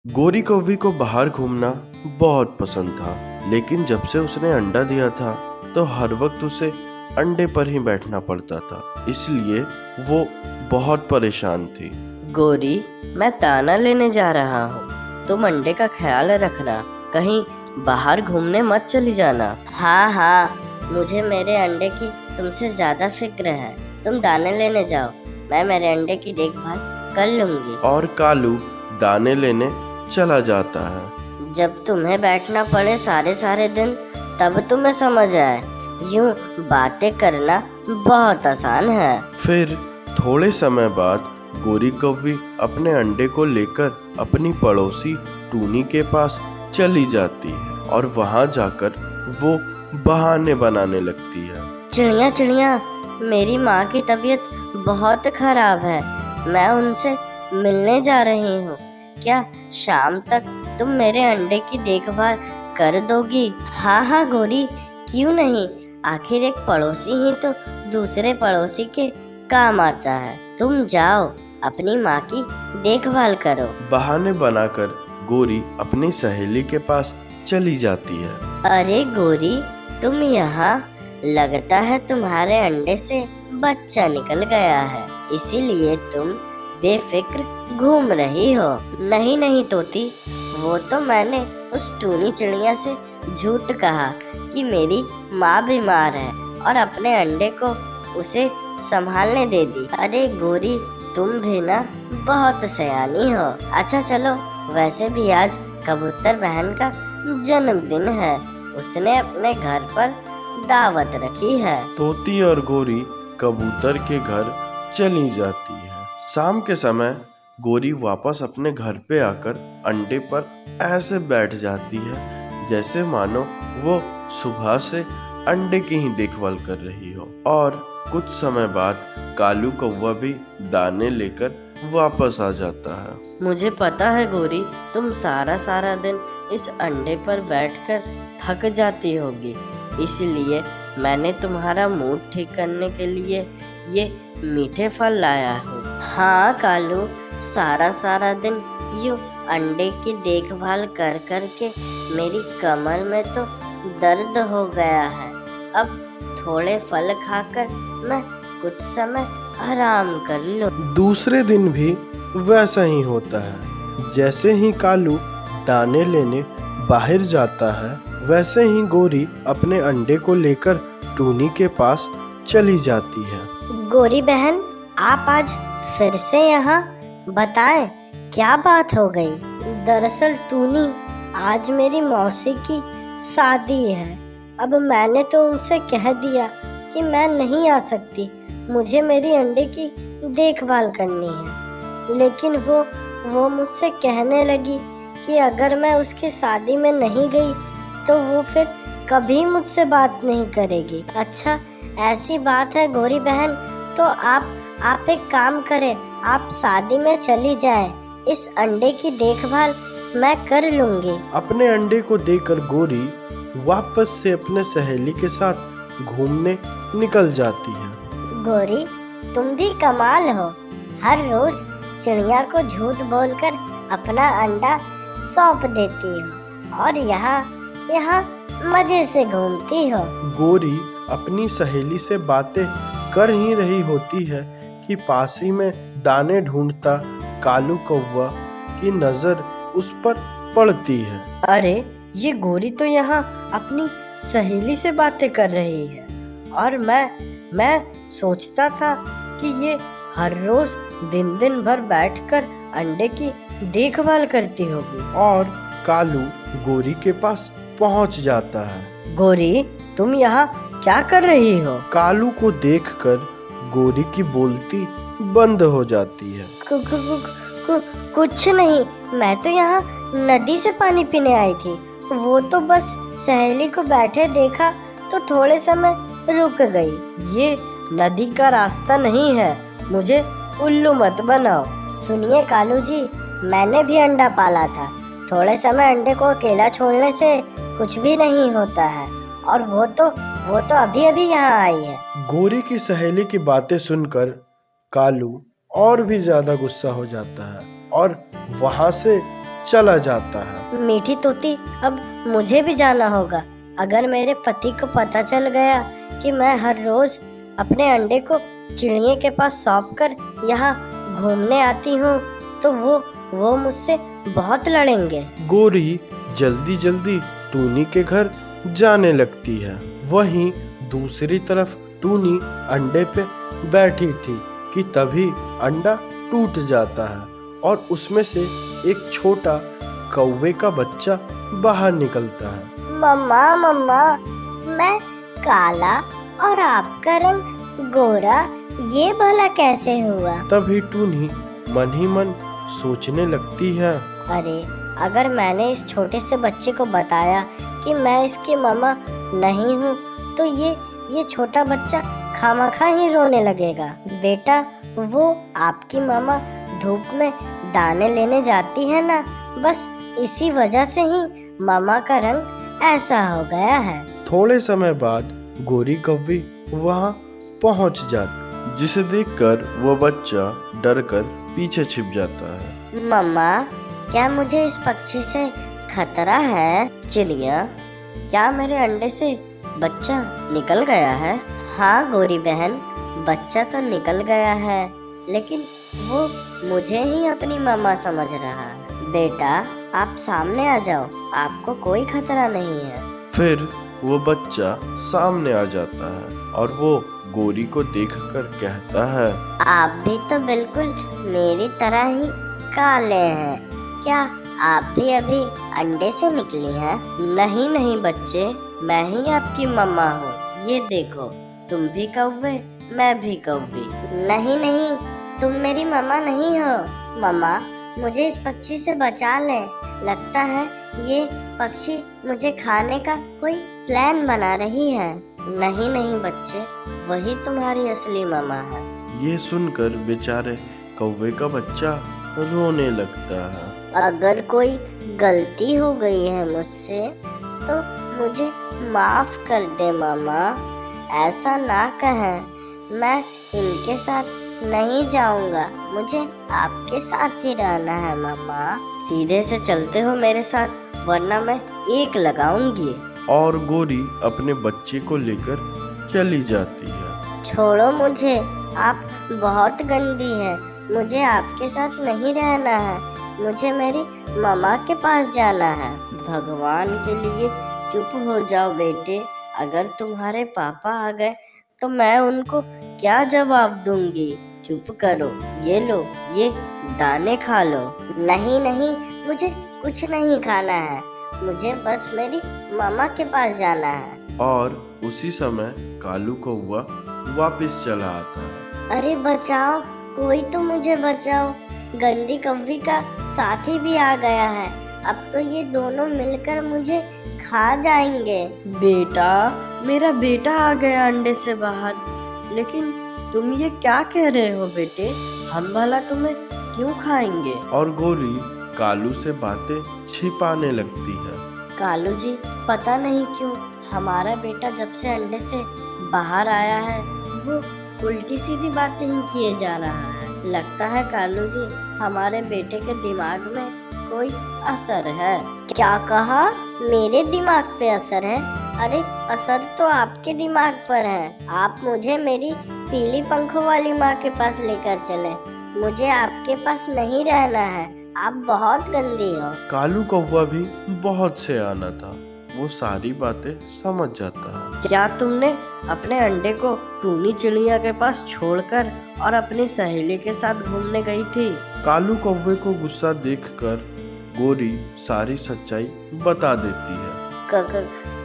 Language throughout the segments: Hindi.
गोरी कौवी को बाहर घूमना बहुत पसंद था, लेकिन जब से उसने अंडा दिया था तो हर वक्त उसे अंडे पर ही बैठना पड़ता था, इसलिए वो बहुत परेशान थी। गोरी, मैं दाना लेने जा रहा हूँ। तुम अंडे का ख्याल रखना, कहीं बाहर घूमने मत चली जाना। हाँ हाँ, मुझे मेरे अंडे की तुमसे ज्यादा फिक्र है। तुम दाने लेने जाओ, मैं मेरे अंडे की देखभाल कर लूंगी। और कालू दाने लेने चला जाता है। जब तुम्हें बैठना पड़े सारे सारे दिन, तब तुम्हें समझ आए यूं बातें करना बहुत आसान है। फिर थोड़े समय बाद गोरी कौवी अपने अंडे को लेकर अपनी पड़ोसी टूनी के पास चली जाती है और वहां जाकर वो बहाने बनाने लगती है। चिड़िया चिड़िया, मेरी माँ की तबीयत बहुत खराब है। मैं उनसे मिलने जा रही हूँ। क्या शाम तक तुम मेरे अंडे की देखभाल कर दोगी? हाँ हाँ गोरी, क्यों नहीं। आखिर एक पड़ोसी ही तो दूसरे पड़ोसी के काम आता है। तुम जाओ, अपनी माँ की देखभाल करो। बहाने बनाकर गोरी अपनी सहेली के पास चली जाती है। अरे गोरी, तुम यहाँ, लगता है तुम्हारे अंडे से बच्चा निकल गया है, इसीलिए तुम बेफिक्र घूम रही हो। नहीं नहीं तोती, वो तो मैंने उस टूनी चिड़िया से झूठ कहा कि मेरी माँ बीमार है और अपने अंडे को उसे संभालने दे दी। अरे गोरी, तुम भी ना बहुत सयानी हो। अच्छा चलो, वैसे भी आज कबूतर बहन का जन्मदिन है, उसने अपने घर पर दावत रखी है। तोती और गोरी कबूतर के घर चली जाती है। शाम के समय गोरी वापस अपने घर पे आकर अंडे पर ऐसे बैठ जाती है जैसे मानो वो सुबह से अंडे की ही देखभाल कर रही हो। और कुछ समय बाद कालू कौवा भी दाने लेकर वापस आ जाता है। मुझे पता है गोरी, तुम सारा सारा दिन इस अंडे पर बैठकर थक जाती होगी, इसलिए मैंने तुम्हारा मूड ठीक करने के लिए ये मीठे फल लाया हूँ। हाँ कालू, सारा सारा दिन यूं अंडे की देखभाल कर कर के मेरी कमर में तो दर्द हो गया है। अब थोड़े फल खाकर मैं कुछ समय आराम कर लूं। दूसरे दिन भी वैसा ही होता है। जैसे ही कालू दाने लेने बाहर जाता है, वैसे ही गोरी अपने अंडे को लेकर टूनी के पास चली जाती है। गोरी बहन, आप आज फिर से यहाँ, बताएं क्या बात हो गई? दरअसल टूनी, आज मेरी मौसी की शादी है। अब मैंने तो उनसे कह दिया कि मैं नहीं आ सकती, मुझे मेरी अंडे की देखभाल करनी है, लेकिन वो मुझसे कहने लगी कि अगर मैं उसकी शादी में नहीं गई तो वो फिर कभी मुझसे बात नहीं करेगी। अच्छा, ऐसी बात है गोरी बहन, तो आप एक काम करें, आप शादी में चली जाएं, इस अंडे की देखभाल मैं कर लूंगी। अपने अंडे को देकर गोरी वापस से अपने सहेली के साथ घूमने निकल जाती है। गोरी, तुम भी कमाल हो, हर रोज चिड़िया को झूठ बोलकर अपना अंडा सौंप देती हो और यहाँ मजे से घूमती हो। गोरी अपनी सहेली से बातें कर ही रही होती है कि पास ही में दाने ढूंढता कालू कौवा की नजर उस पर पड़ती है। अरे, ये गोरी तो यहाँ अपनी सहेली से बातें कर रही है और मैं सोचता था कि ये हर रोज दिन भर बैठकर अंडे की देखभाल करती होगी। और कालू गोरी के पास पहुंच जाता है। गोरी, तुम यहाँ क्या कर रही हो? कालू को देखकर गोरी की बोलती बंद हो जाती है। कुछ नहीं, मैं तो यहाँ नदी से पानी पीने आई थी। वो तो बस सहेली को बैठे देखा तो थोड़े समय रुक गई। ये नदी का रास्ता नहीं है, मुझे उल्लू मत बनाओ। सुनिए कालू जी, मैंने भी अंडा पाला था। थोड़े समय अंडे को अकेला छोड़ने से कुछ भी नहीं होता है, और वो तो अभी अभी यहाँ आई है। गोरी की सहेली की बातें सुनकर कालू और भी ज्यादा गुस्सा हो जाता है और वहां से चला जाता है। मीठी तोती, अब मुझे भी जाना होगा। अगर मेरे पति को पता चल गया कि मैं हर रोज अपने अंडे को चिड़िया के पास सौंप कर यहाँ घूमने आती हूँ तो वो मुझसे बहुत लड़ेंगे। गोरी जल्दी जल्दी टूनी के घर जाने लगती है। वहीं दूसरी तरफ टूनी अंडे पे बैठी थी कि तभी अंडा टूट जाता है और उसमें से एक छोटा कौवे का बच्चा बाहर निकलता है। मम्मा मम्मा, मैं काला और आपका रंग गोरा, ये भला कैसे हुआ? तभी टूनी मन ही मन सोचने लगती है, अरे अगर मैंने इस छोटे से बच्चे को बताया कि मैं इसकी मम्मा नहीं हूँ तो ये छोटा बच्चा खामखा ही रोने लगेगा। बेटा, वो आपकी मम्मा धूप में दाने लेने जाती है ना, बस इसी वजह से ही मम्मा का रंग ऐसा हो गया है। थोड़े समय बाद गोरी कौवी वहाँ पहुँच जाती, जिसे देखकर वो बच्चा डरकर पीछे छिप जाता है। मम्मा, क्या मुझे इस पक्षी से खतरा है? चिड़िया, क्या मेरे अंडे से बच्चा निकल गया है? हाँ गोरी बहन, बच्चा तो निकल गया है, लेकिन वो मुझे ही अपनी मम्मा समझ रहा है। बेटा, आप सामने आ जाओ, आपको कोई खतरा नहीं है। फिर वो बच्चा सामने आ जाता है और वो गोरी को देखकर कहता है, आप भी तो बिल्कुल मेरी तरह ही काले हैं। क्या आप भी अभी अंडे से निकली हैं? नहीं नहीं बच्चे, मैं ही आपकी मम्मा हूँ। ये देखो, तुम भी कौवे, मैं भी कौवी। नहीं नहीं, तुम मेरी मम्मा नहीं हो। मम्मा, मुझे इस पक्षी से बचा ले। लगता है ये पक्षी मुझे खाने का कोई प्लान बना रही है। नहीं नहीं बच्चे, वही तुम्हारी असली मम्मा है। ये सुनकर बेचारे कौवे का बच्चा रोने लगता है। अगर कोई गलती हो गई है मुझसे तो मुझे माफ कर दे मामा। ऐसा ना कहें, मैं इनके साथ नहीं जाऊंगा, मुझे आपके साथ ही रहना है मामा। सीधे से चलते हो मेरे साथ, वरना मैं एक लगाऊंगी। और गोरी अपने बच्चे को लेकर चली जाती है। छोड़ो मुझे, आप बहुत गंदी हैं। मुझे आपके साथ नहीं रहना है, मुझे मेरी मम्मा के पास जाना है। भगवान के लिए चुप हो जाओ बेटे। अगर तुम्हारे पापा आ गए तो मैं उनको क्या जवाब दूंगी? चुप करो, ये लो, ये दाने खा लो। नहीं नहीं, मुझे कुछ नहीं खाना है, मुझे बस मेरी मम्मा के पास जाना है। और उसी समय कालू कौवा वापस चला आता है। अरे बचाओ, कोई तो मुझे बचाओ। गंदी कौवी का साथी भी आ गया है, अब तो ये दोनों मिलकर मुझे खा जाएंगे। बेटा, मेरा बेटा आ गया अंडे से बाहर। लेकिन तुम ये क्या कह रहे हो बेटे? हम भला तुम्हें क्यों खाएंगे? और गोरी कालू से बातें छिपाने लगती है। कालू जी, पता नहीं क्यों हमारा बेटा जब से अंडे से बाहर आया है वो उल्टी सीधी बातें ही किए जा रहा है। लगता है कालू जी, हमारे बेटे के दिमाग में कोई असर है। क्या कहा? मेरे दिमाग पे असर है? अरे असर तो आपके दिमाग पर है। आप मुझे मेरी पीली पंखों वाली माँ के पास लेकर चले, मुझे आपके पास नहीं रहना है। आप बहुत गंदी हो। कालू कौवा भी बहुत सयाना था, वो सारी बातें समझ जाता है। क्या तुमने अपने अंडे को टूनी चिड़िया के पास छोड़कर और अपनी सहेली के साथ घूमने गई थी? कालू कौवे को गुस्सा देखकर गोरी सारी सच्चाई बता देती है।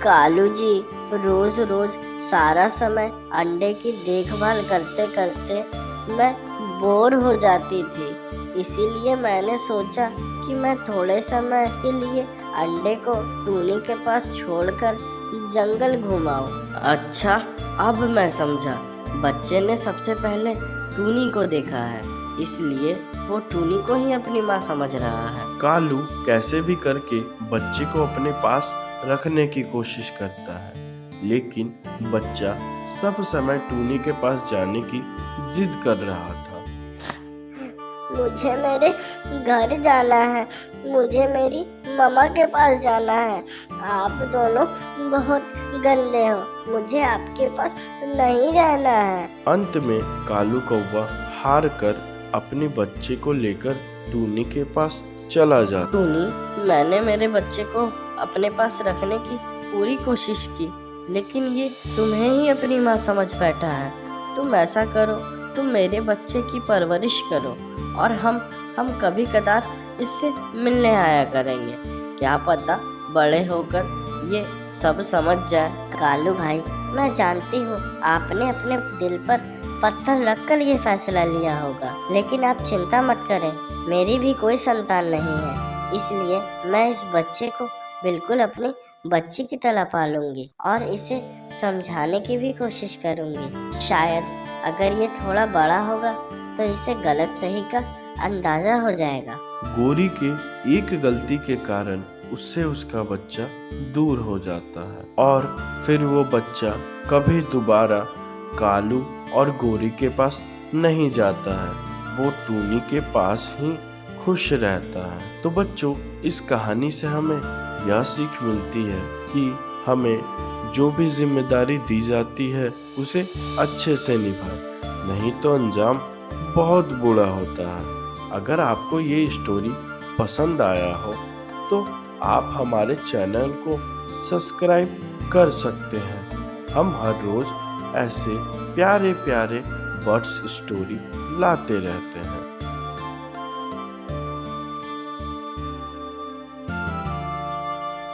कालू जी, रोज रोज सारा समय अंडे की देखभाल करते करते मैं बोर हो जाती थी, इसीलिए मैंने सोचा कि मैं थोड़े समय के लिए अंडे को टूनी के पास छोड़कर जंगल घुमाऊं। अच्छा, अब मैं समझा। बच्चे ने सबसे पहले टूनी को देखा है, इसलिए वो टूनी को ही अपनी माँ समझ रहा है। कालू कैसे भी करके बच्चे को अपने पास रखने की कोशिश करता है, लेकिन बच्चा सब समय टूनी के पास जाने की जिद कर रहा था। मुझे मेरे घर जाना है, मुझे मेरी मम्मा के पास जाना है। आप दोनों बहुत गंदे हो, मुझे आपके पास नहीं रहना है। अंत में कालू कौवा हार कर अपने बच्चे को लेकर टूनी के पास चला जाता। टूनी, मैंने मेरे बच्चे को अपने पास रखने की पूरी कोशिश की, लेकिन ये तुम्हें ही अपनी माँ समझ बैठा है। तुम ऐसा करो, तुम मेरे बच्चे की परवरिश करो और हम कभी कदार इससे मिलने आया करेंगे। क्या पता बड़े होकर ये सब समझ जाए। कालू भाई, मैं जानती हूँ आपने अपने दिल पर पत्थर रखकर ये फैसला लिया होगा, लेकिन आप चिंता मत करें, मेरी भी कोई संतान नहीं है, इसलिए मैं इस बच्चे को बिल्कुल अपनी बच्ची की तरह पालूंगी और इसे समझाने की भी कोशिश करूंगी। शायद अगर ये थोड़ा बड़ा होगा तो इसे गलत सही का अंदाजा हो जाएगा। गोरी के एक गलती के कारण उससे उसका बच्चा दूर हो जाता है और फिर वो बच्चा कभी दोबारा कालू और गोरी के पास नहीं जाता है, वो टूनी के पास ही खुश रहता है। तो बच्चों, इस कहानी से हमें यह सीख मिलती है कि हमें जो भी जिम्मेदारी दी जाती है उसे अच्छे से निभाएं, नहीं तो अंजाम बहुत बुरा होता है। अगर आपको ये स्टोरी पसंद आया हो तो आप हमारे चैनल को सब्सक्राइब कर सकते हैं। हम हर रोज ऐसे प्यारे प्यारे बर्ड्स स्टोरी लाते रहते हैं।